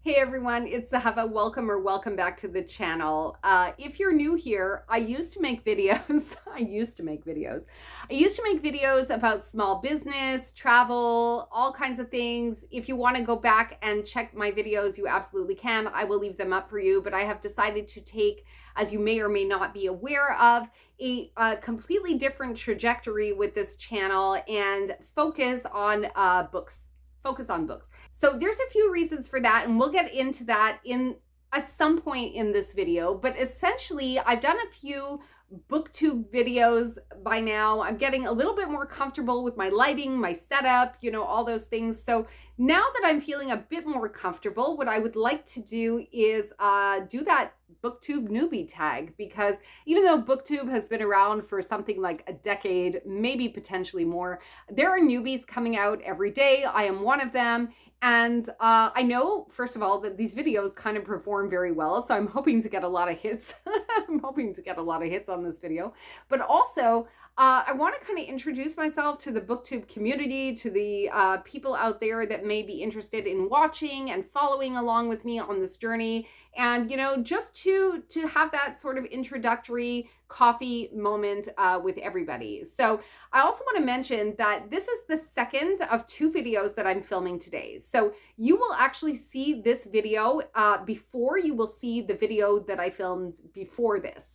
Hey everyone, it's Zahava. Welcome back to the channel. If you're new here, I used to make videos. I used to make videos about small business, travel, all kinds of things. If you want to go back and check my videos, you absolutely can. I will leave them up for you, but I have decided to take, as you may or may not be aware of, a completely different trajectory with this channel and focus on books. So there's a few reasons for that, and we'll get into that at some point in this video. But essentially, I've done a few booktube videos by now. I'm getting a little bit more comfortable with my lighting, my setup, all those things. So now that I'm feeling a bit more comfortable, what I would like to do is do that booktube newbie tag, because even though booktube has been around for something like a decade, maybe potentially more, there are newbies coming out every day. I am one of them. And I know, first of all, that these videos kind of perform very well. So I'm hoping to get a lot of hits. I'm hoping to get a lot of hits on this video. But also, I want to kind of introduce myself to the booktube community, to the people out there that may be interested in watching and following along with me on this journey. And, just to have that sort of introductory coffee moment with everybody. So I also want to mention that this is the second of two videos that I'm filming today. So you will actually see this video before you will see the video that I filmed before this.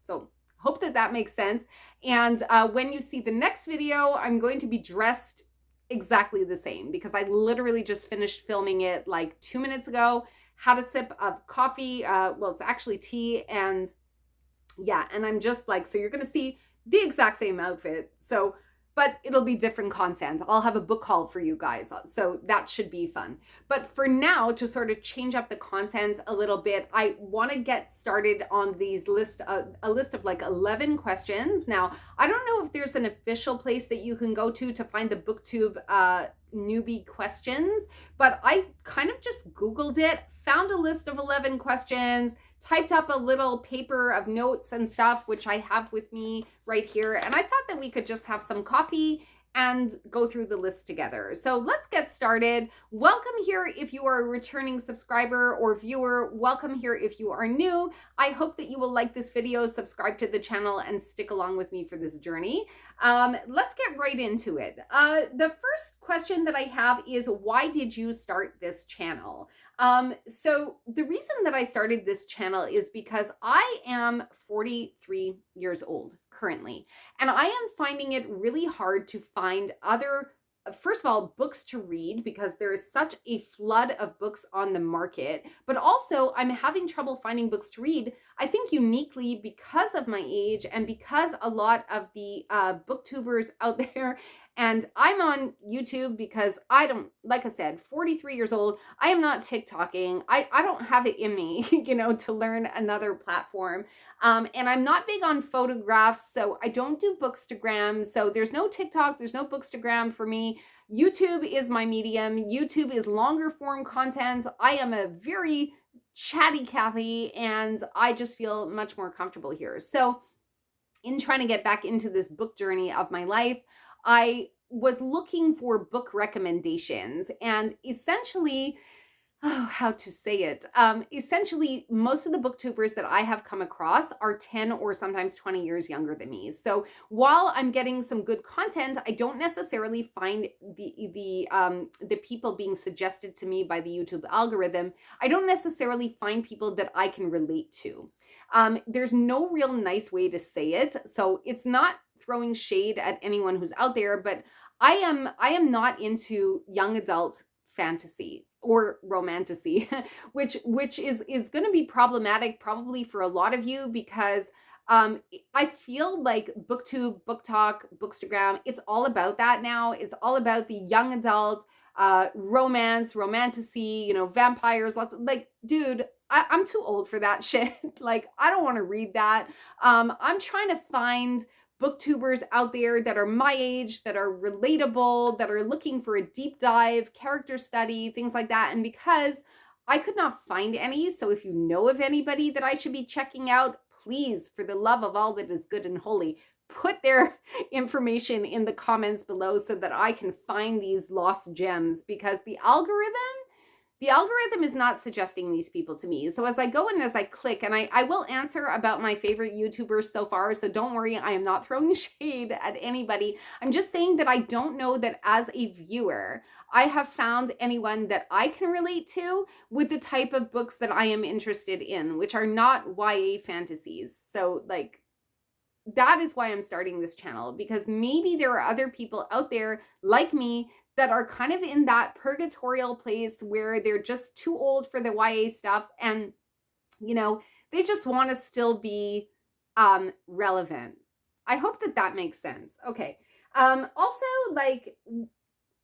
So hope that makes sense. And when you see the next video, I'm going to be dressed exactly the same, because I literally just finished filming it like 2 minutes ago. Had a sip of coffee. Well, it's actually tea. And yeah, and I'm just like, so you're going to see the exact same outfit. So, but it'll be different content. I'll have a book haul for you guys. So that should be fun. But for now, to sort of change up the content a little bit, I want to get started on these a list of like 11 questions. Now, I don't know if there's an official place that you can go to find the BookTube newbie questions, but I kind of just Googled it, found a list of 11 questions, typed up a little paper of notes and stuff, which I have with me right here. And I thought that we could just have some coffee and go through the list together. So let's get started. Welcome here if you are a returning subscriber or viewer. Welcome here if you are new. I hope that you will like this video, subscribe to the channel, and stick along with me for this journey. Let's get right into it. The first question that I have is, why did you start this channel? So the reason that I started this channel is because I am 43 years old currently, and I am finding it really hard to find other, first of all, books to read, because there is such a flood of books on the market, but also I'm having trouble finding books to read, I think uniquely because of my age and because a lot of the booktubers out there, and I'm on YouTube because I don't, like I said, 43 years old, I am not TikToking. I don't have it in me, to learn another platform. And I'm not big on photographs, so I don't do bookstagram. So there's no TikTok, there's no bookstagram for me. YouTube is my medium. YouTube is longer form content. I am a very chatty Cathy, and I just feel much more comfortable here. So in trying to get back into this book journey of my life, I was looking for book recommendations, and essentially, how to say it? Essentially, most of the booktubers that I have come across are 10 or sometimes 20 years younger than me. So while I'm getting some good content, I don't necessarily find the people being suggested to me by the YouTube algorithm, I don't necessarily find people that I can relate to. There's no real nice way to say it, so it's not throwing shade at anyone who's out there, but I am not into young adult fantasy or romantasy, which is going to be problematic probably for a lot of you, because I feel like booktube, book talk, bookstagram, it's all about that now. It's all about the young adult romance, romantasy, vampires, lots of, like, dude, I'm too old for that shit. Like, I don't want to read that. I'm trying to find booktubers out there that are my age, that are relatable, that are looking for a deep dive, character study, things like that. And because I could not find any, so if you know of anybody that I should be checking out, please, for the love of all that is good and holy, put their information in the comments below so that I can find these lost gems, because the algorithm, the algorithm is not suggesting these people to me. So as I go and as I click, and I will answer about my favorite YouTubers so far, so don't worry, I am not throwing shade at anybody. I'm just saying that I don't know that as a viewer, I have found anyone that I can relate to with the type of books that I am interested in, which are not YA fantasies. So like, that is why I'm starting this channel, because maybe there are other people out there like me that are kind of in that purgatorial place where they're just too old for the YA stuff, and you know, they just want to still be relevant. I hope that that makes sense. Okay. Also, like,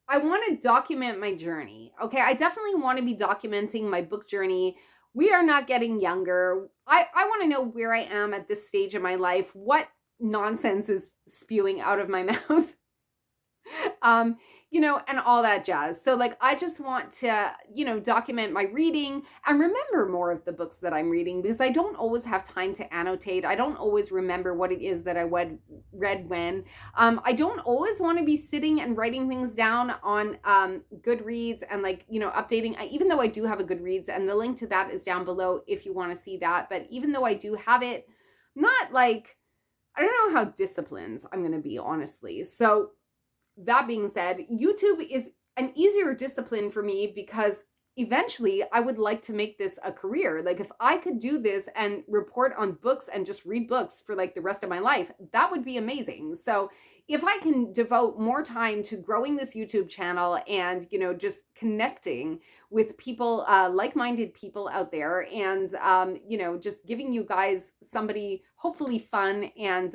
I want to document my journey. Okay, I definitely want to be documenting my book journey. We are not getting younger. I want to know where I am at this stage of my life, what nonsense is spewing out of my mouth. You know, and all that jazz. So like, I just want to, you know, document my reading and remember more of the books that I'm reading, because I don't always have time to annotate. I don't always remember what it is that I read when. I don't always want to be sitting and writing things down on Goodreads and like, you know, updating, even though I do have a Goodreads, and the link to that is down below if you want to see that. But even though I do have it, not like, I don't know how disciplined I'm going to be, honestly. So that being said, YouTube is an easier discipline for me because eventually I would like to make this a career. Like, if I could do this and report on books and just read books for like the rest of my life, that would be amazing. So if I can devote more time to growing this YouTube channel and, you know, just connecting with people, like-minded people out there, and, you know, just giving you guys somebody hopefully fun and,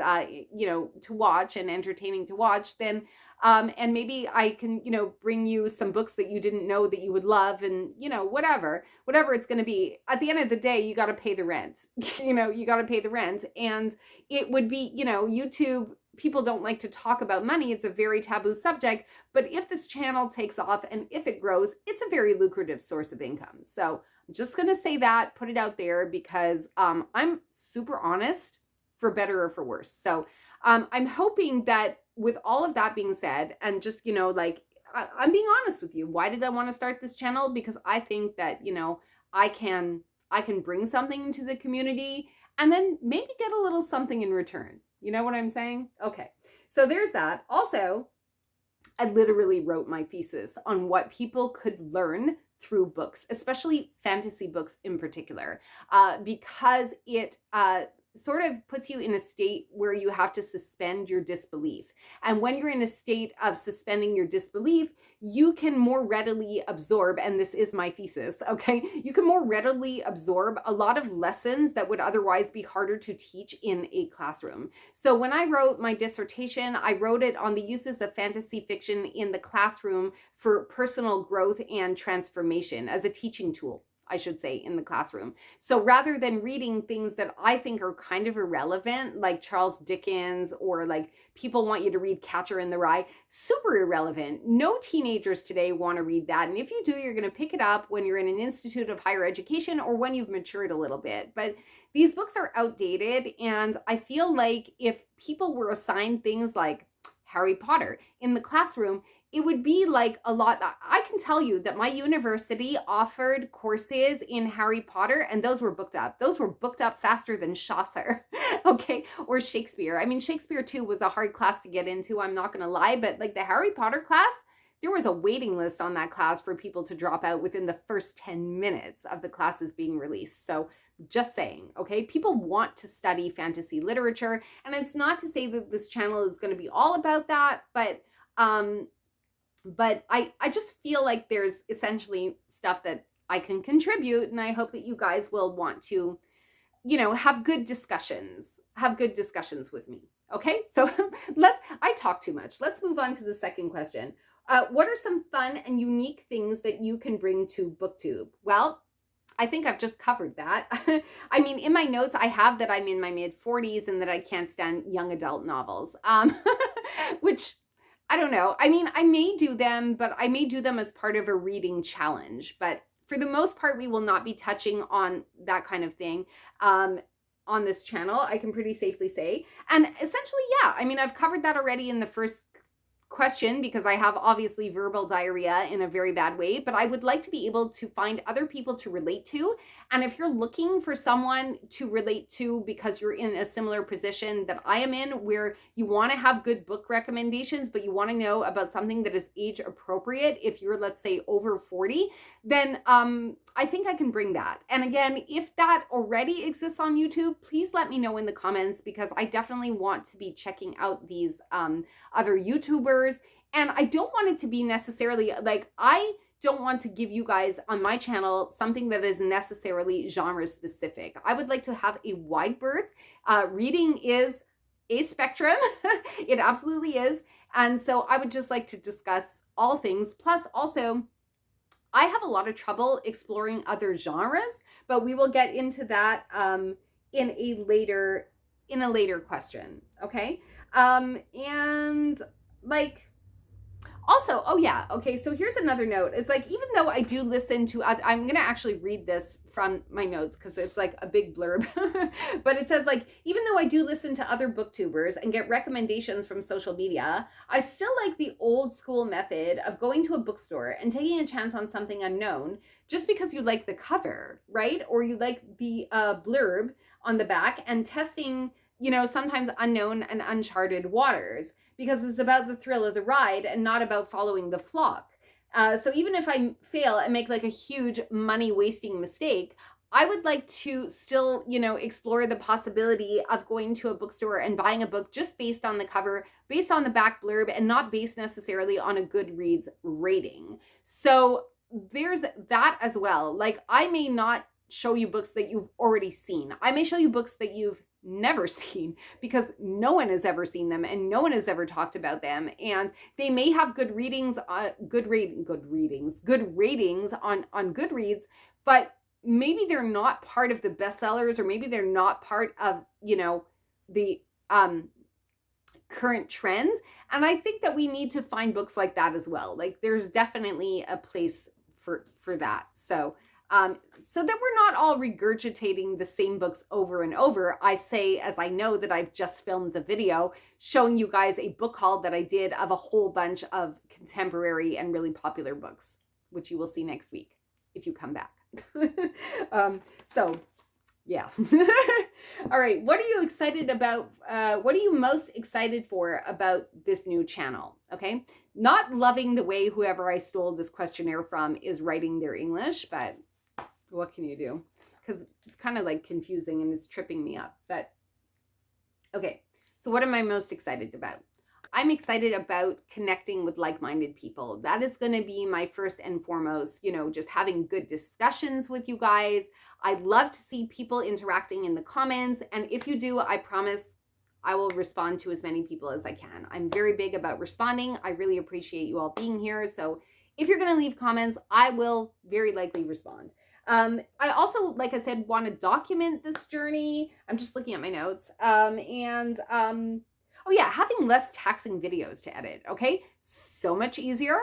you know, to watch and entertaining to watch, then and maybe I can, you know, bring you some books that you didn't know that you would love, and, you know, whatever it's going to be. At the end of the day, you got to pay the rent. You know, you got to pay the rent. And it would be, you know, YouTube, people don't like to talk about money. It's a very taboo subject. But if this channel takes off and if it grows, it's a very lucrative source of income. So I'm just going to say that, put it out there, because I'm super honest, for better or for worse. So I'm hoping that with all of that being said, and just, you know, like, I'm being honest with you. Why did I want to start this channel? Because I think that, you know, I can bring something to the community and then maybe get a little something in return. You know what I'm saying? Okay. So there's that. Also, I literally wrote my thesis on what people could learn through books, especially fantasy books in particular, because it sort of puts you in a state where you have to suspend your disbelief. And when you're in a state of suspending your disbelief, you can more readily absorb, and this is my thesis, okay? You can more readily absorb a lot of lessons that would otherwise be harder to teach in a classroom. So when I wrote my dissertation, I wrote it on the uses of fantasy fiction in the classroom for personal growth and transformation as a teaching tool, I should say, in the classroom. So rather than reading things that I think are kind of irrelevant, like Charles Dickens, or like people want you to read Catcher in the Rye, super irrelevant. No teenagers today want to read that. And if you do, you're going to pick it up when you're in an institute of higher education or when you've matured a little bit. But these books are outdated. And I feel like if people were assigned things like Harry Potter in the classroom, it would be like a lot. I can tell you that my university offered courses in Harry Potter, and those were booked up. Those were booked up faster than Chaucer, okay, or Shakespeare. I mean, Shakespeare too was a hard class to get into, I'm not going to lie, but like the Harry Potter class, there was a waiting list on that class for people to drop out within the first 10 minutes of the classes being released. So just saying, okay, people want to study fantasy literature, and it's not to say that this channel is going to be all about that, but I just feel like there's essentially stuff that I can contribute, and I hope that you guys will want to, you know, have good discussions with me. Okay, so I talk too much. Let's move on to the second question. What are some fun and unique things that you can bring to BookTube? Well, I think I've just covered that. I mean, in my notes, I have that I'm in my mid-40s and that I can't stand young adult novels, which I don't know. I mean, I may do them, but I may do them as part of a reading challenge. But for the most part, we will not be touching on that kind of thing on this channel, I can pretty safely say. And essentially, yeah, I mean, I've covered that already in the first question because I have obviously verbal diarrhea in a very bad way, but I would like to be able to find other people to relate to. And if you're looking for someone to relate to because you're in a similar position that I am in, where you want to have good book recommendations, but you want to know about something that is age appropriate, if you're, let's say, over 40, then I think I can bring that. And again, if that already exists on YouTube, please let me know in the comments, because I definitely want to be checking out these other YouTubers. And I don't want it to be necessarily like, I don't want to give you guys on my channel something that is necessarily genre specific. I would like to have a wide berth. Reading is a spectrum. It absolutely is. And so I would just like to discuss all things. Plus also, I have a lot of trouble exploring other genres, but we will get into that in a later question. Okay. And like, also, oh yeah, okay, so here's another note. It's like, even though I do listen to, I'm going to actually read this from my notes because it's like a big blurb, but it says like, even though I do listen to other booktubers and get recommendations from social media, I still like the old school method of going to a bookstore and taking a chance on something unknown just because you like the cover, right? Or you like the blurb on the back, and testing, you know, sometimes unknown and uncharted waters, because it's about the thrill of the ride and not about following the flock. So even if I fail and make like a huge money wasting mistake, I would like to still, you know, explore the possibility of going to a bookstore and buying a book just based on the cover, based on the back blurb, and not based necessarily on a Goodreads rating. So there's that as well. Like, I may not show you books that you've already seen. I may show you books that you've never seen, because no one has ever seen them and no one has ever talked about them, and they may have good ratings on Goodreads, but maybe they're not part of the bestsellers, or maybe they're not part of, you know, the current trends. And I think that we need to find books like that as well. Like, there's definitely a place for that. So so that we're not all regurgitating the same books over and over, I say, as I know that I've just filmed a video showing you guys a book haul that I did of a whole bunch of contemporary and really popular books, which you will see next week if you come back. So yeah. All right. What are you excited about? What are you most excited for about this new channel? Okay. Not loving the way whoever I stole this questionnaire from is writing their English, but what can you do? Because it's kind of like confusing and it's tripping me up. But okay, so what am I most excited about? I'm excited about connecting with like-minded people. That is going to be my first and foremost, you know, just having good discussions with you guys. I'd love to see people interacting in the comments. And if you do, I promise I will respond to as many people as I can. I'm very big about responding. I really appreciate you all being here. So if you're going to leave comments, I will very likely respond. I also, like I said, want to document this journey. I'm just looking at my notes. Oh yeah, having less taxing videos to edit, okay? So much easier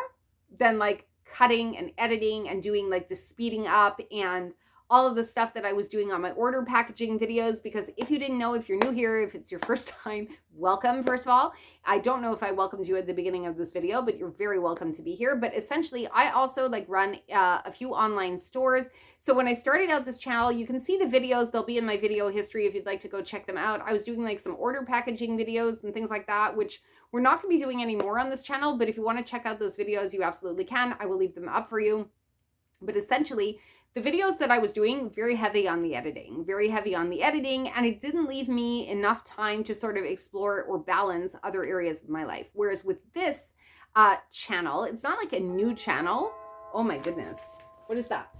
than like cutting and editing and doing like the speeding up and all of the stuff that I was doing on my order packaging videos. Because if you didn't know, if you're new here, if it's your first time, welcome, first of all. I don't know if I welcomed you at the beginning of this video, but you're very welcome to be here. But essentially, I also like run a few online stores. So when I started out this channel, you can see the videos. They'll be in my video history if you'd like to go check them out. I was doing like some order packaging videos and things like that, which we're not going to be doing anymore on this channel. But if you want to check out those videos, you absolutely can. I will leave them up for you. But essentially, the videos that I was doing, very heavy on the editing, and it didn't leave me enough time to sort of explore or balance other areas of my life. Whereas with this channel, it's not like a new channel. Oh my goodness. What is that?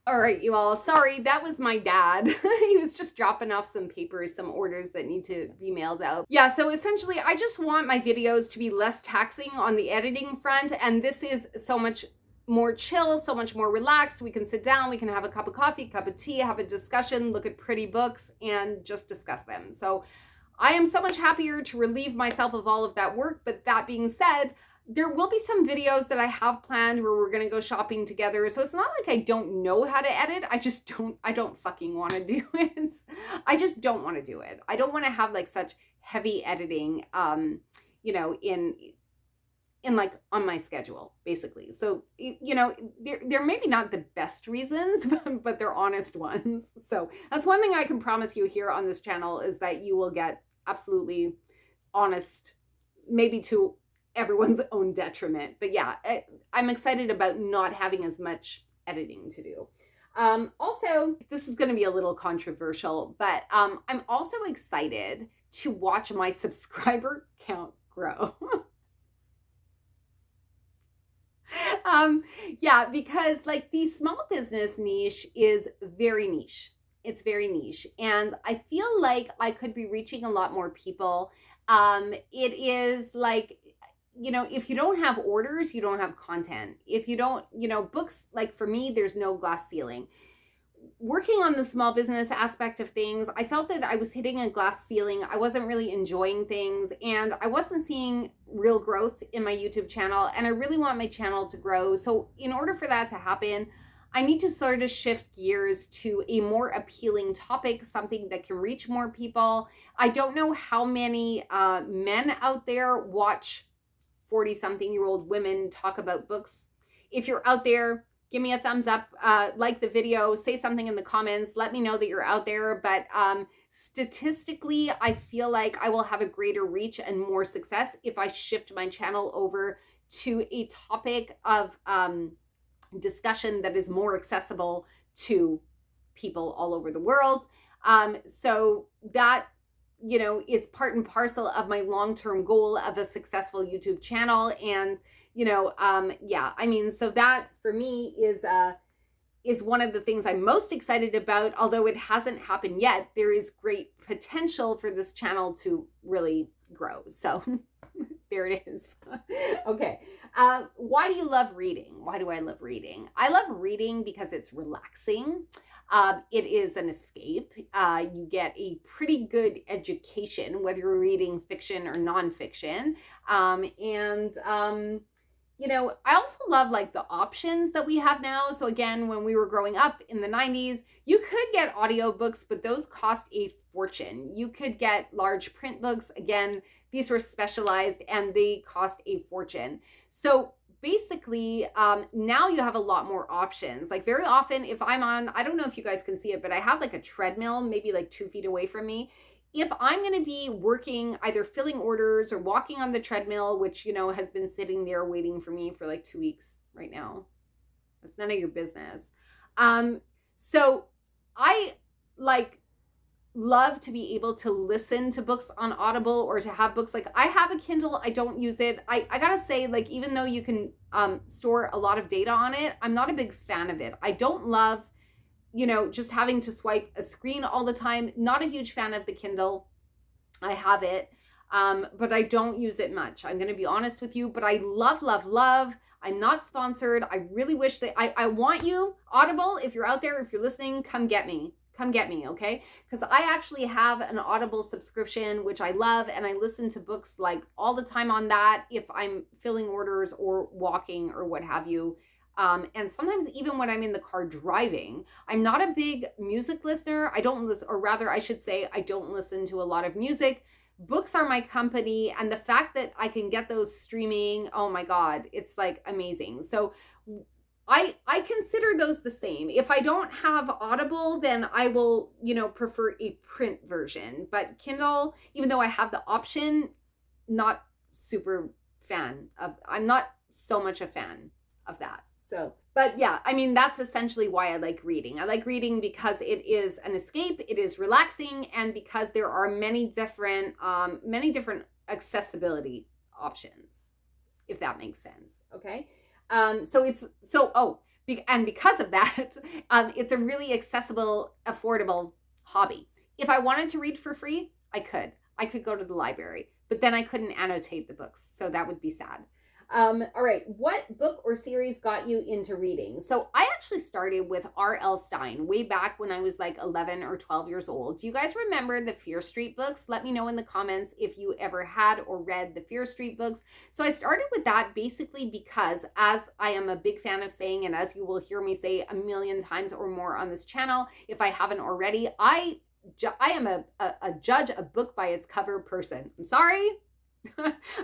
All right, you all, sorry, that was my dad. He was just dropping off some papers, some orders that need to be mailed out. Yeah, so essentially, I just want my videos to be less taxing on the editing front, and this is so much more chill, so much more relaxed. We can sit down, we can have a cup of coffee, cup of tea, have a discussion, look at pretty books, and just discuss them. So I am so much happier to relieve myself of all of that work. But that being said, there will be some videos that I have planned where we're going to go shopping together. So it's not like I don't know how to edit. I don't fucking want to do it. I just don't want to do it. I don't want to have like such heavy editing, you know, in like on my schedule, basically. So, you know, they're maybe not the best reasons, but they're honest ones. So that's one thing I can promise you here on this channel, is that you will get absolutely honest, maybe to everyone's own detriment. But yeah, I'm excited about not having as much editing to do. Also, this is going to be a little controversial, but I'm also excited to watch my subscriber count grow. Yeah, because like the small business niche is very niche. It's very niche. And I feel like I could be reaching a lot more people. It is like, you know, if you don't have orders, you don't have content. If you don't, you know, books, like for me, there's no glass ceiling. Working on the small business aspect of things, I felt that I was hitting a glass ceiling. I wasn't really enjoying things, and I wasn't seeing real growth in my YouTube channel, and I really want my channel to grow. So in order for that to happen, I need to sort of shift gears to a more appealing topic, something that can reach more people. I don't know how many men out there watch 40-something-year-old women talk about books. If you're out there, give me a thumbs up, like the video, say something in the comments, let me know that you're out there. But statistically, I feel like I will have a greater reach and more success if I shift my channel over to a topic of discussion that is more accessible to people all over the world. So that, you know, is part and parcel of my long-term goal of a successful YouTube channel. And you know, yeah, I mean, so that for me is one of the things I'm most excited about. Although it hasn't happened yet, there is great potential for this channel to really grow. So there it is. Okay. Why do you love reading? Why do I love reading? I love reading because it's relaxing. It is an escape. You get a pretty good education, whether you're reading fiction or nonfiction. You know, I also love like the options that we have now. So again, when we were growing up in the 90s, you could get audiobooks, but those cost a fortune. You could get large print books. Again, these were specialized and they cost a fortune. So basically, now you have a lot more options. Like very often if I'm on, I don't know if you guys can see it, but I have like a treadmill, maybe like 2 feet away from me. If I'm going to be working, either filling orders or walking on the treadmill, which, you know, has been sitting there waiting for me for like 2 weeks right now. That's none of your business. So I like love to be able to listen to books on Audible or to have books. Like I have a Kindle. I don't use it. I gotta say, like, even though you can store a lot of data on it, I'm not a big fan of it. I don't love, you know, just having to swipe a screen all the time. Not a huge fan of the Kindle. I have it, but I don't use it much. I'm going to be honest with you, but I love, love, love. I'm not sponsored. I really wish that I want you, Audible, if you're out there, if you're listening, come get me. Come get me, okay? Because I actually have an Audible subscription, which I love, and I listen to books like all the time on that if I'm filling orders or walking or what have you. And sometimes even when I'm in the car driving. I'm not a big music listener. I don't listen, or rather I should say, I don't listen to a lot of music. Books are my company, and the fact that I can get those streaming, oh my God, it's like amazing. So I consider those the same. If I don't have Audible, then I will, you know, prefer a print version. But Kindle, even though I have the option, not super fan of, I'm not so much a fan of that. So, but yeah, I mean, that's essentially why I like reading. I like reading because it is an escape, it is relaxing, and because there are many different accessibility options, if that makes sense. Okay. And because of that, it's a really accessible, affordable hobby. If I wanted to read for free, I could go to the library, but then I couldn't annotate the books. So that would be sad. All right, what book or series got you into reading? So I actually started with R.L. Stine way back when I was like 11 or 12 years old. Do you guys remember the Fear Street books? Let me know in the comments if you ever had or read the Fear Street books. So I started with that basically because, as I am a big fan of saying, and as you will hear me say a million times or more on this channel, if I haven't already, I am a judge a book by its cover person. I'm sorry.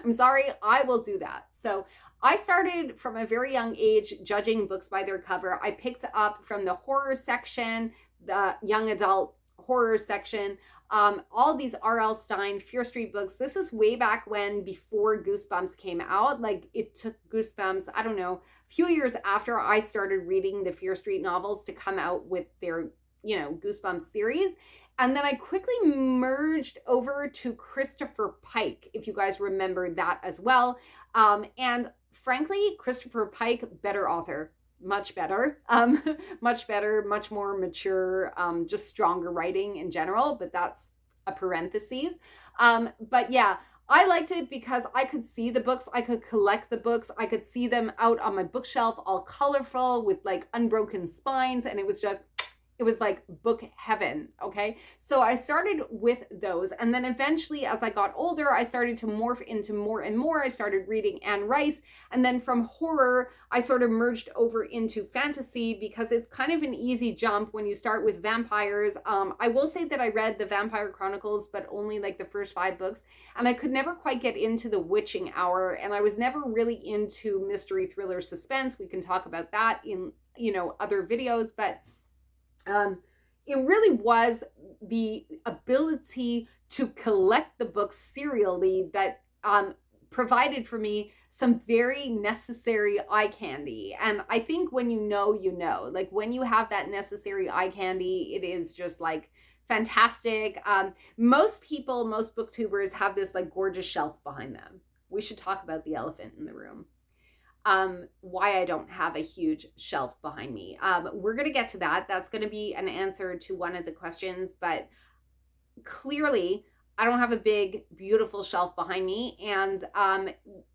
I'm sorry, I will do that. So I started from a very young age judging books by their cover. I picked up from the horror section, the young adult horror section, all these R.L. Stine, Fear Street books. This is way back when, before Goosebumps came out. Like, it took Goosebumps, I don't know, a few years after I started reading the Fear Street novels to come out with their, you know, Goosebumps series. And then I quickly merged over to Christopher Pike, if you guys remember that as well. And frankly, Christopher Pike, better author, much better, much better, much more mature, just stronger writing in general, but that's a parenthesis. But yeah, I liked it because I could see the books, I could collect the books, I could see them out on my bookshelf, all colorful with like unbroken spines, and it was like book heaven, okay? So I started with those, and then eventually as I got older, I started to morph into more and more. I started reading Anne Rice, and then from horror, I sort of merged over into fantasy because it's kind of an easy jump when you start with vampires. I will say that I read the Vampire Chronicles, but only like the first 5 books, and I could never quite get into the Witching Hour, and I was never really into mystery, thriller, suspense. We can talk about that in, you know, other videos, but it really was the ability to collect the books serially that provided for me some very necessary eye candy. And I think when you know, you know. Like, when you have that necessary eye candy, it is just like fantastic. Most people, most booktubers have this like gorgeous shelf behind them. We should talk about the elephant in the room. Why I don't have a huge shelf behind me. We're going to get to that. That's going to be an answer to one of the questions, but clearly I don't have a big, beautiful shelf behind me. And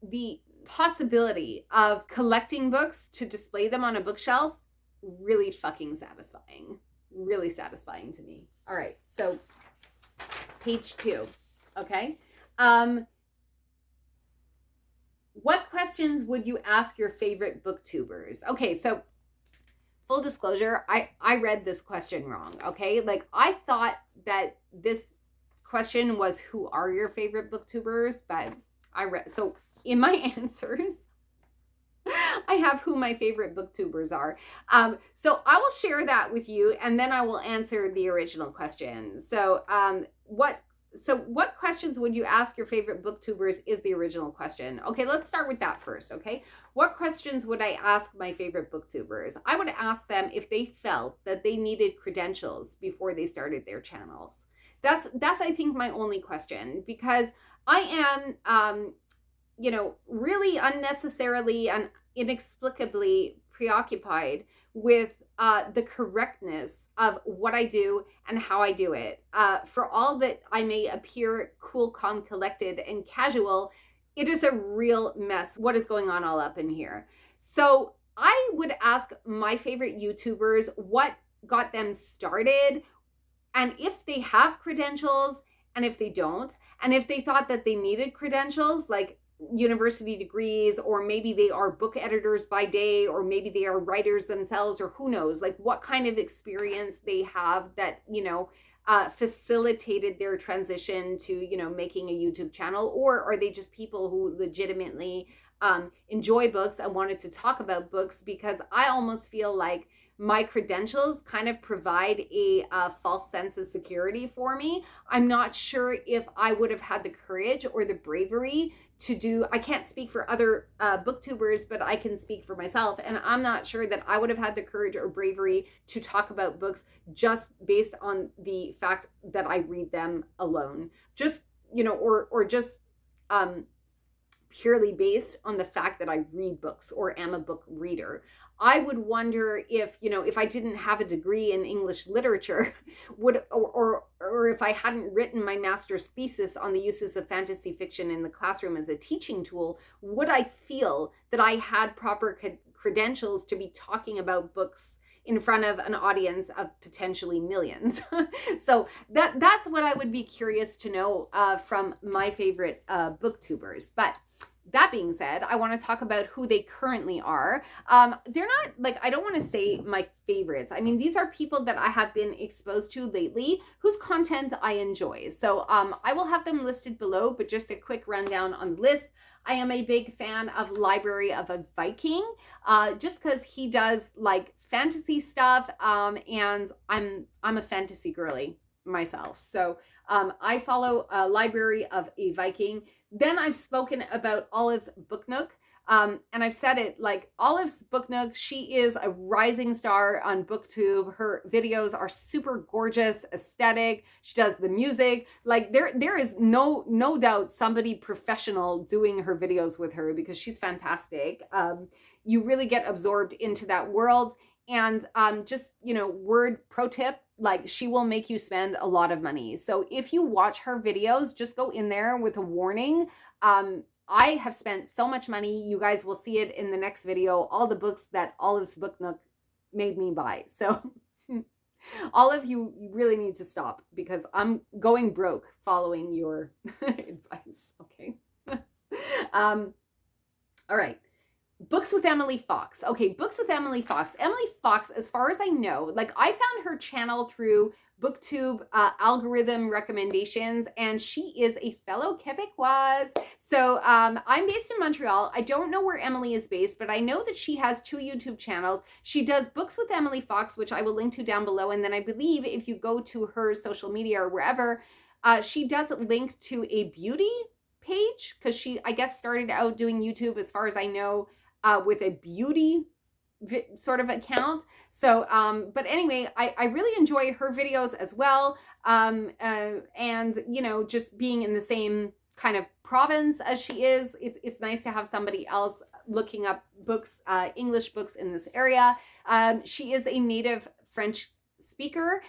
the possibility of collecting books to display them on a bookshelf, really fucking satisfying. Really satisfying to me. All right, so page 2, okay? What questions would you ask your favorite booktubers? Okay, so full disclosure, I read this question wrong, okay? Like, I thought that this question was, who are your favorite booktubers? But so in my answers, I have who my favorite booktubers are. So I will share that with you, and then I will answer the original question. So what questions would you ask your favorite booktubers is the original question. Okay, let's start with that first, okay? What questions would I ask my favorite booktubers? I would ask them if they felt that they needed credentials before they started their channels. That's I think my only question, because I am, you know, really unnecessarily and inexplicably preoccupied with the correctness of what I do and how I do it. For all that I may appear cool, calm, collected, and casual, it is a real mess what is going on all up in here. So I would ask my favorite YouTubers what got them started, and if they have credentials, and if they don't, and if they thought that they needed credentials, like university degrees, or maybe they are book editors by day, or maybe they are writers themselves, or who knows, like what kind of experience they have that, you know, facilitated their transition to, you know, making a YouTube channel, or are they just people who legitimately enjoy books and wanted to talk about books? Because I almost feel like my credentials kind of provide a false sense of security for me. I'm not sure if I would have had the courage or the bravery to do, I can't speak for other booktubers, but I can speak for myself. And I'm not sure that I would have had the courage or bravery to talk about books just based on the fact that I read them alone. Just, you know, or just purely based on the fact that I read books or am a book reader. I would wonder if, you know, if I didn't have a degree in English literature, would or if I hadn't written my master's thesis on the uses of fantasy fiction in the classroom as a teaching tool, would I feel that I had proper credentials to be talking about books in front of an audience of potentially millions? So that's what I would be curious to know from my favorite booktubers. But That being said, I want to talk about who they currently are. They're not like, I don't want to say my favorites. I mean, these are people that I have been exposed to lately whose content I enjoy. So I will have them listed below, but just a quick rundown on the list. I am a big fan of Library of a Viking, just because he does like fantasy stuff, and I'm a fantasy girly myself. So I follow Library of a Viking. Then I've spoken about Olive's Book Nook. And I've said it, like Olive's Book Nook, she is a rising star on BookTube. Her videos are super gorgeous, aesthetic. She does the music. Like there is no doubt somebody professional doing her videos with her, because she's fantastic. You really get absorbed into that world. And just, you know, word pro tip, like she will make you spend a lot of money. So if you watch her videos, just go in there with a warning. I have spent so much money. You guys will see it in the next video, all the books that Olive's Book Nook made me buy. So Olive, you really need to stop, because I'm going broke following your advice. Okay. All right. Books with Emily Fox. Okay, Books with Emily Fox. Emily Fox, as far as I know, like I found her channel through BookTube algorithm recommendations, and she is a fellow Quebecoise. So I'm based in Montreal. I don't know where Emily is based, but I know that she has 2 YouTube channels. She does Books with Emily Fox, which I will link to down below. And then I believe if you go to her social media or wherever, she does link to a beauty page, because she, I guess, started out doing YouTube, as far as I know, with a beauty sort of account. So, but anyway, I really enjoy her videos as well. And, you know, just being in the same kind of province as she is, it's nice to have somebody else looking up books, English books in this area. She is a native French speaker,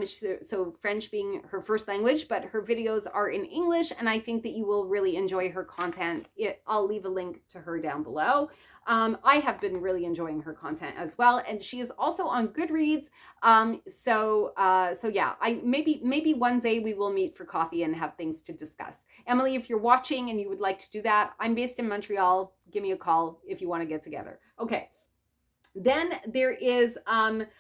so French being her first language, but her videos are in English, and I think that you will really enjoy her content. I'll leave a link to her down below. I have been really enjoying her content as well, and she is also on Goodreads. So yeah, maybe one day we will meet for coffee and have things to discuss. Emily, if you're watching and you would like to do that, I'm based in Montreal. Give me a call if you want to get together. Okay. Then there is,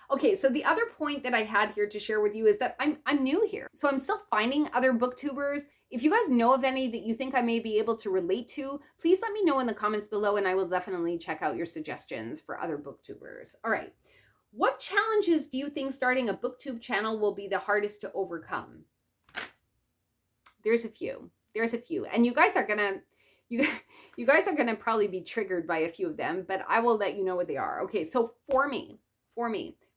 okay, so the other point that I had here to share with you is that I'm new here. So I'm still finding other booktubers. If you guys know of any that you think I may be able to relate to, please let me know in the comments below, and I will definitely check out your suggestions for other booktubers. All right. What challenges do you think starting a booktube channel will be the hardest to overcome? There's a few. There's a few. And you guys are gonna probably be triggered by a few of them, but I will let you know what they are. Okay, so for me,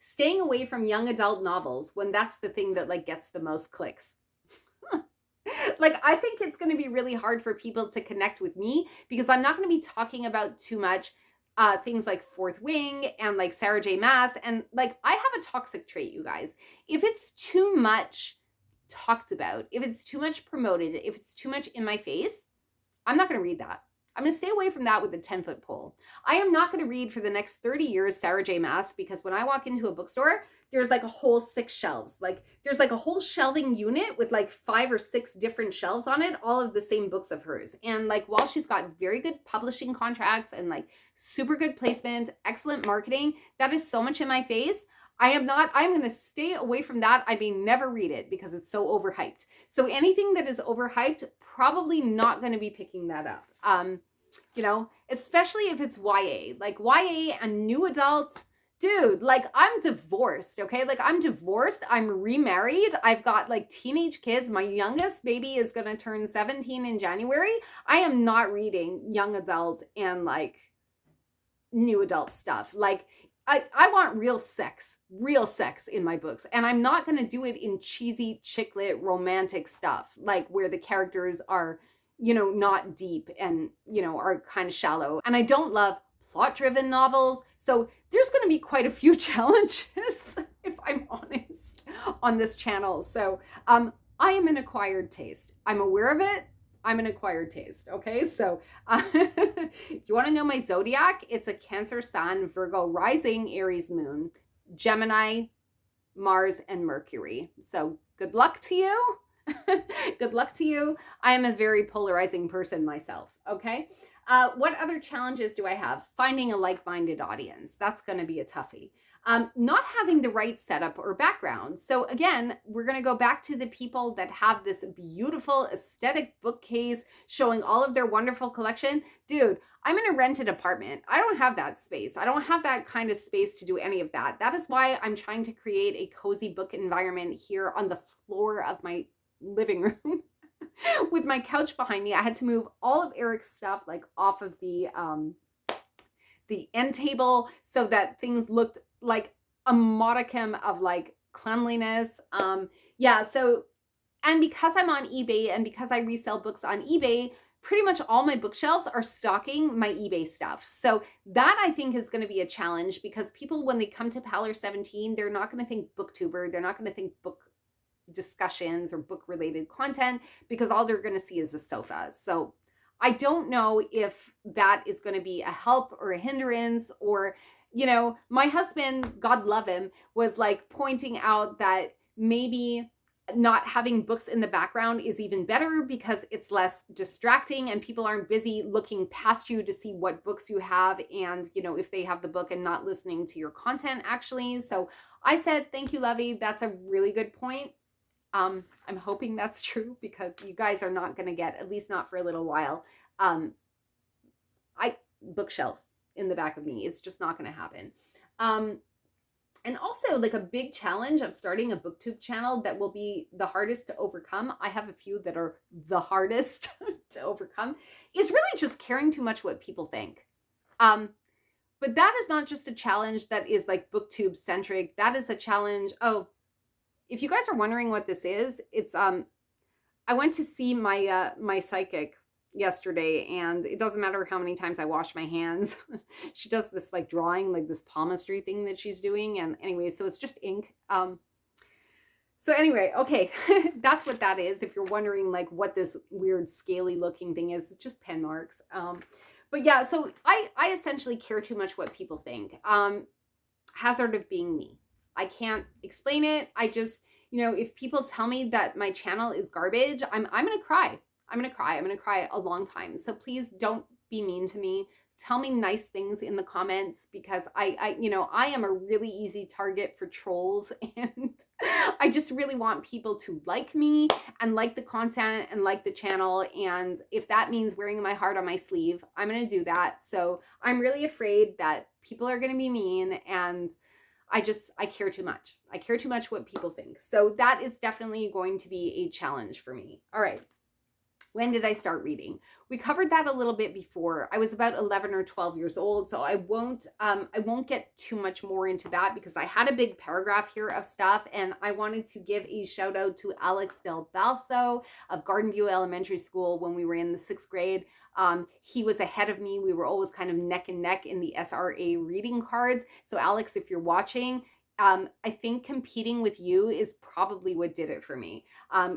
staying away from young adult novels when that's the thing that like gets the most clicks. Like, I think it's going to be really hard for people to connect with me, because I'm not going to be talking about too much things like Fourth Wing and like Sarah J. Maas. And like, I have a toxic trait, you guys. If it's too much talked about, if it's too much promoted, if it's too much in my face, I'm not going to read that. I'm going to stay away from that with a 10-foot pole. I am not going to read for the next 30 years Sarah J. Maas, because when I walk into a bookstore, there's like a whole 6 shelves. Like there's like a whole shelving unit with like 5 or 6 different shelves on it, all of the same books of hers. And like, while she's got very good publishing contracts and like super good placement, excellent marketing, that is so much in my face. I'm going to stay away from that. I may never read it because it's so overhyped. So anything that is overhyped, probably not going to be picking that up. You know, especially if it's YA, like YA and new adults. Dude, like I'm divorced, okay? Like I'm divorced, I'm remarried, I've got like teenage kids. My youngest baby is gonna turn 17 in January. I am not reading young adult and like new adult stuff. Like I want real sex in my books. And I'm not gonna do it in cheesy chick lit romantic stuff, like where the characters are, you know, not deep and, you know, are kind of shallow. And I don't love plot-driven novels. So there's going to be quite a few challenges, if I'm honest, on this channel. So I am an acquired taste. I'm aware of it. I'm an acquired taste. Okay. So if you want to know my zodiac, it's a Cancer Sun, Virgo rising, Aries moon, Gemini, Mars, and Mercury. So good luck to you. Good luck to you. I am a very polarizing person myself. Okay. What other challenges do I have? Finding a like-minded audience. That's going to be a toughie. Not having the right setup or background. So again, we're going to go back to the people that have this beautiful aesthetic bookcase showing all of their wonderful collection. Dude, I'm in a rented apartment. I don't have that space. I don't have that kind of space to do any of that. That is why I'm trying to create a cozy book environment here on the floor of my living room with my couch behind me. I had to move all of Eric's stuff like off of the end table so that things looked like a modicum of like cleanliness. Yeah, so, and because I'm on eBay and because I resell books on eBay, pretty much all my bookshelves are stocking my eBay stuff. So that I think is going to be a challenge, because people, when they come to Paler 17, they're not going to think booktuber. They're not going to think book discussions or book related content, because all they're going to see is a sofa. So I don't know if that is going to be a help or a hindrance, or, you know, my husband, God love him, was like pointing out that maybe not having books in the background is even better because it's less distracting and people aren't busy looking past you to see what books you have and, you know, if they have the book, and not listening to your content actually. So I said, thank you, Lovey. That's a really good point. I'm hoping that's true, because you guys are not going to get, at least not for a little while, bookshelves in the back of me. It's just not going to happen. And also, like, a big challenge of starting a booktube channel that will be the hardest to overcome, I have a few that are the hardest to overcome, is really just caring too much what people think. But that is not just a challenge that is like booktube centric. That is a challenge. Oh, if you guys are wondering what this is, it's I went to see my my psychic yesterday, and it doesn't matter how many times I wash my hands. She does this like drawing, like this palmistry thing that she's doing, and anyway, so it's just ink. So anyway, okay, that's what that is. If you're wondering like what this weird scaly looking thing is, it's just pen marks. But yeah, so I essentially care too much what people think. Hazard of being me. I can't explain it. I just, you know, if people tell me that my channel is garbage, I'm going to cry. I'm going to cry. I'm going to cry a long time. So please don't be mean to me. Tell me nice things in the comments, because I you know, I am a really easy target for trolls, and I just really want people to like me and like the content and like the channel. And if that means wearing my heart on my sleeve, I'm going to do that. So I'm really afraid that people are going to be mean, and I care too much. I care too much what people think. So that is definitely going to be a challenge for me. All right. When did I start reading? We covered that a little bit before. I was about 11 or 12 years old, so I won't get too much more into that, because I had a big paragraph here of stuff, and I wanted to give a shout out to Alex Del Balso of Garden View Elementary School when we were in the 6th grade. He was ahead of me. We were always kind of neck and neck in the SRA reading cards. So Alex, if you're watching, I think competing with you is probably what did it for me,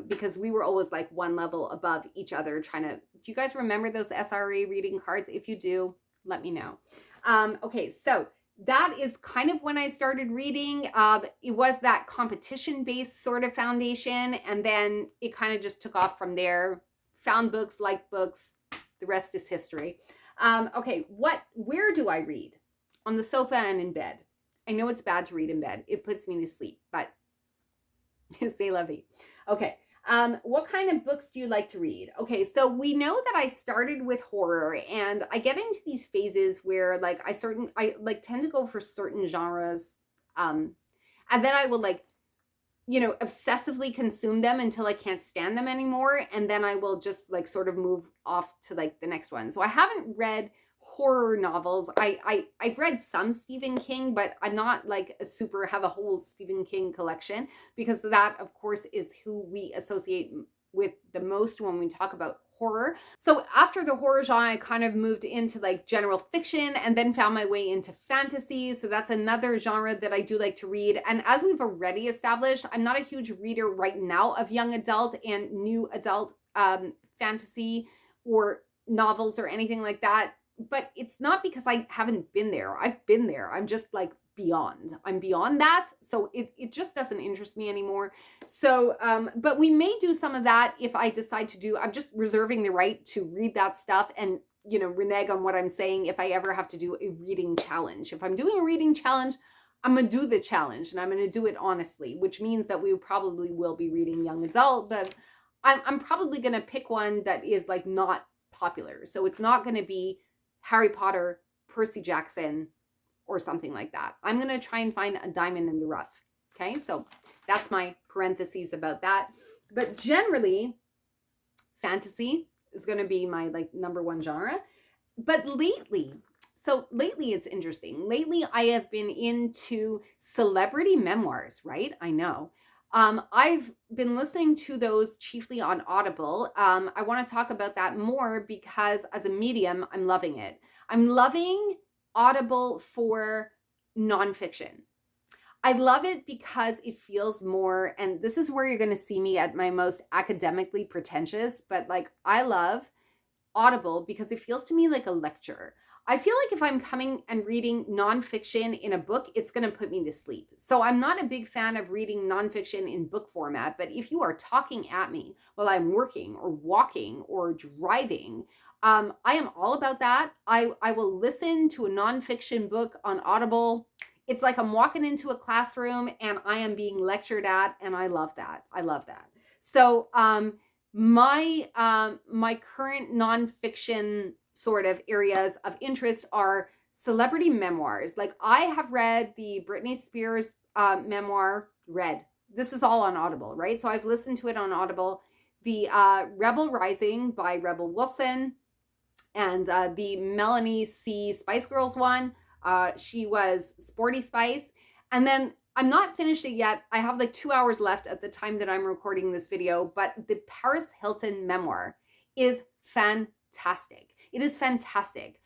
because we were always like one level above each other trying to, do you guys remember those SRA reading cards? If you do, let me know. Okay, so that is kind of when I started reading. It was that competition-based sort of foundation, and then it kind of just took off from there. Found books, liked books, the rest is history. Okay, where do I read? On the sofa and in bed. I know it's bad to read in bed. It puts me to sleep, but c'est la vie. Okay. What kind of books do you like to read? Okay, so we know that I started with horror, and I get into these phases where like I tend to go for certain genres, and then I will like, you know, obsessively consume them until I can't stand them anymore, and then I will just like sort of move off to like the next one. So I haven't read horror novels. I've read some Stephen King, but I'm not like have a whole Stephen King collection, because that of course is who we associate with the most when we talk about horror. So after the horror genre, I kind of moved into like general fiction, and then found my way into fantasy. So that's another genre that I do like to read. And as we've already established, I'm not a huge reader right now of young adult and new adult fantasy or novels or anything like that. But it's not because I haven't been there. I've been there. I'm just like beyond. I'm beyond that. So it just doesn't interest me anymore. So, but we may do some of that if I decide to do, I'm just reserving the right to read that stuff and renege on what I'm saying if I ever have to do a reading challenge. If I'm doing a reading challenge, I'm going to do the challenge, and I'm going to do it honestly, which means that we probably will be reading young adult, but I'm probably going to pick one that is like not popular. So it's not going to be Harry Potter, Percy Jackson, or something like that. I'm going to try and find a diamond in the rough. Okay, so that's my parentheses about that. But generally, fantasy is going to be my like number one genre. But lately it's interesting. Lately, I have been into celebrity memoirs, right? I know. I've been listening to those chiefly on Audible. I want to talk about that more because as a medium, I'm loving it. I'm loving Audible for nonfiction. I love it because it feels more, and this is where you're going to see me at my most academically pretentious, but like I love Audible because it feels to me like a lecture. I feel like if I'm coming and reading nonfiction in a book, it's going to put me to sleep. So I'm not a big fan of reading nonfiction in book format, but if you are talking at me while I'm working or walking or driving, I am all about that. I will listen to a nonfiction book on Audible. It's like I'm walking into a classroom and I am being lectured at, and I love that. I love that. So my current nonfiction sort of areas of interest are celebrity memoirs. Like I have read the Britney Spears memoir, This is all on Audible, right? So I've listened to it on Audible. The Rebel Rising by Rebel Wilson, and the Melanie C. Spice Girls one. She was Sporty Spice. And then I'm not finished it yet. I have like 2 hours left at the time that I'm recording this video, but the Paris Hilton memoir is fantastic. It is fantastic.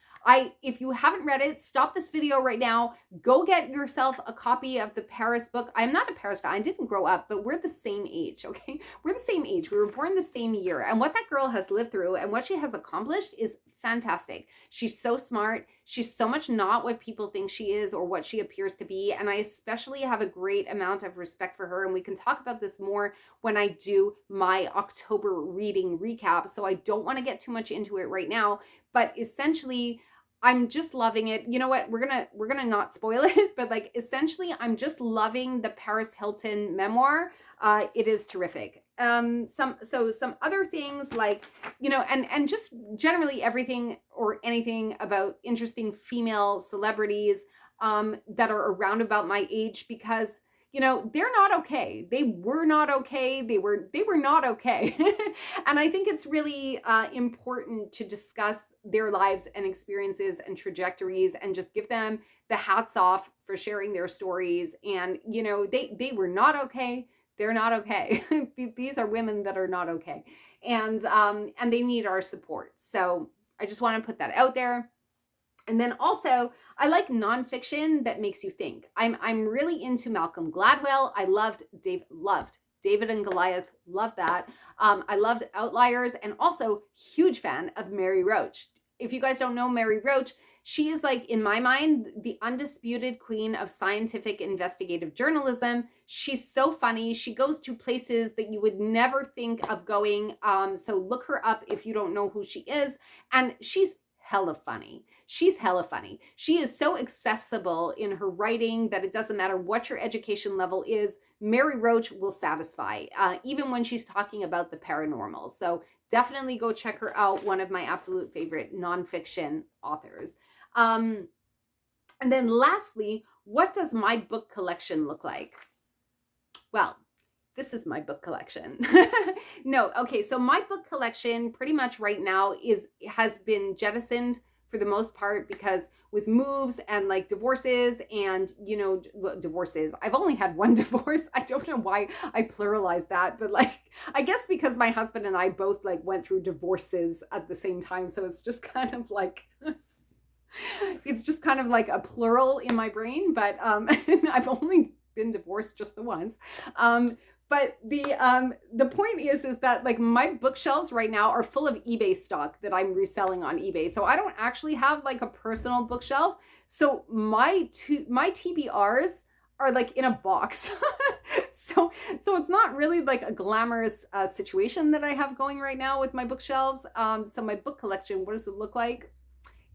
If you haven't read it, stop this video right now. Go get yourself a copy of the Paris book. I'm not a Paris fan. I didn't grow up, but we're the same age, okay? We're the same age. We were born the same year. And what that girl has lived through and what she has accomplished is fantastic. She's so smart. She's so much not what people think she is or what she appears to be. And I especially have a great amount of respect for her. And we can talk about this more when I do my October reading recap. So I don't want to get too much into it right now. But essentially, I'm just loving it. You know what? We're gonna not spoil it, but like essentially, I'm just loving the Paris Hilton memoir. It is terrific. Some other things like, and just generally everything or anything about interesting female celebrities that are around about my age, because they're not okay. They were not okay. They were not okay. And I think it's really important to discuss their lives and experiences and trajectories and just give them the hats off for sharing their stories. And, they were not okay. They're not okay. These are women that are not okay. And they need our support. So I just want to put that out there. And then also, I like nonfiction that makes you think. I'm really into Malcolm Gladwell. I loved David and Goliath. Love that. I loved Outliers, and also huge fan of Mary Roach. If you guys don't know Mary Roach, she is like, in my mind, the undisputed queen of scientific investigative journalism. She's so funny. She goes to places that you would never think of going. So look her up if you don't know who she is. And she's hella funny. She's hella funny. She is so accessible in her writing that it doesn't matter what your education level is. Mary Roach will satisfy, even when she's talking about the paranormal. So definitely go check her out. One of my absolute favorite nonfiction authors. And then lastly, what does my book collection look like? Well, this is my book collection. No, okay, so my book collection pretty much right now has been jettisoned for the most part, because with moves and like divorces and, divorces. I've only had one divorce. I don't know why I pluralized that, but like, I guess because my husband and I both like went through divorces at the same time. So it's just kind of like, it's just kind of like a plural in my brain, but I've only been divorced just the once. But the point is that like my bookshelves right now are full of eBay stock that I'm reselling on eBay. So I don't actually have like a personal bookshelf. So my TBRs are like in a box. So it's not really like a glamorous situation that I have going right now with my bookshelves. So my book collection, what does it look like?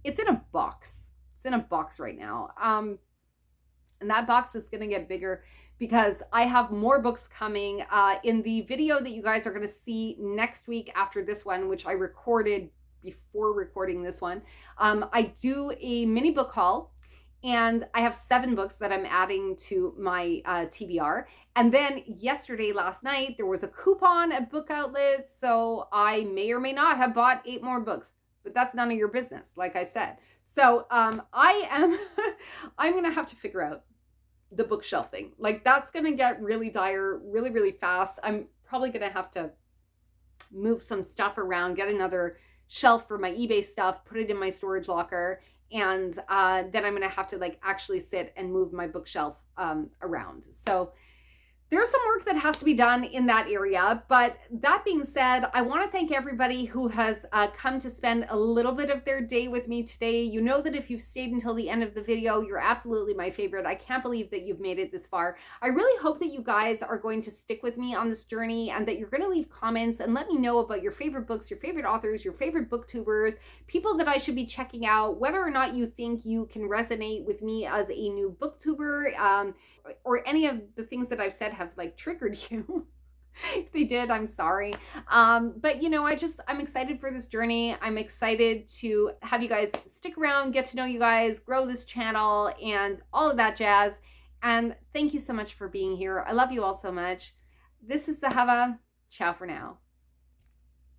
It's in a box. It's in a box right now. And that box is going to get bigger because I have more books coming. In the video that you guys are going to see next week after this one, which I recorded before recording this one, I do a mini book haul. And I have 7 books that I'm adding to my TBR. And then last night, there was a coupon at Book Outlet. So I may or may not have bought 8 more books. But that's none of your business, like I said. So I'm going to have to figure out the bookshelf thing. Like, that's going to get really dire really, really fast. I'm probably going to have to move some stuff around, get another shelf for my eBay stuff, put it in my storage locker. And then I'm going to have to like actually sit and move my bookshelf around. So there's some work that has to be done in that area. But that being said, I want to thank everybody who has come to spend a little bit of their day with me today. You know that if you've stayed until the end of the video, you're absolutely my favorite. I can't believe that you've made it this far. I really hope that you guys are going to stick with me on this journey and that you're going to leave comments and let me know about your favorite books, your favorite authors, your favorite booktubers, people that I should be checking out, whether or not you think you can resonate with me as a new booktuber, or any of the things that I've said have like triggered you. If they did, I'm sorry. But you know, I'm excited for this journey. I'm excited to have you guys stick around, get to know you guys, grow this channel and all of that jazz. And thank you so much for being here. I love you all so much. This is Sahava. Ciao for now.